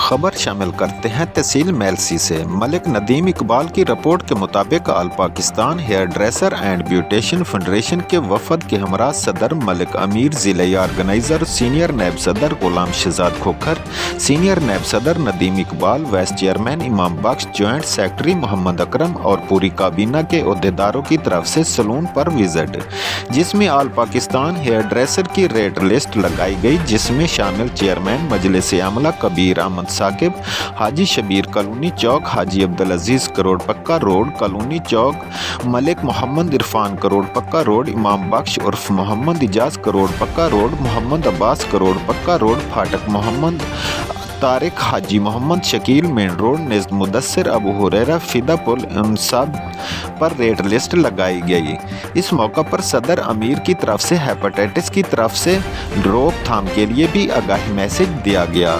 खबर शामिल करते हैं तहसील मेलसी से। मलिक नदीम इकबाल की रिपोर्ट के मुताबिक all Pakistan hair dresser and beautician federation के वफद के हमरा सदर मलिक अमीर, ज़िले ऑर्गेनाइज़र सीनियर नैब सदर गुलाम शहजाद खोखर, सीनियर नैब सदर नदीम इकबाल, वाइस चेयरमैन इमाम बख्श, जॉइंट सेक्रेटरी मोहम्मद अकरम और पूरी काबीना के अहदेदारों की तरफ से सलून पर विजिट, जिसमें आल पाकिस्तान हेयर ड्रेसर की रेट लिस्ट लगाई गई, जिसमें शामिल चेयरमैन मजलिस आमला कबीर अहमद साकिब, हाजी शबीर कॉलोनी चौक, हाजी अब्दुल अजीज करोड़ पक्का रोड कॉलोनी चौक, मलिक मोहम्मद इरफान करोड़ पक्का रोड, इमाम बख्श उर्फ मोहम्मद इजाज करोड़ पक्का रोड, मोहम्मद अब्बास करोड़ पक्का रोड फाटक, मोहम्मद तारिक हाजी मोहम्मद शकील मेन रोड निज़ मुदस्सिर अबू हुरैरा फिदा पुल सब पर रेड लिस्ट लगाई गई। इस मौका पर सदर अमीर की तरफ से हेपेटाइटिस की तरफ से रोकथाम के लिए भी आगाही मैसेज दिया गया।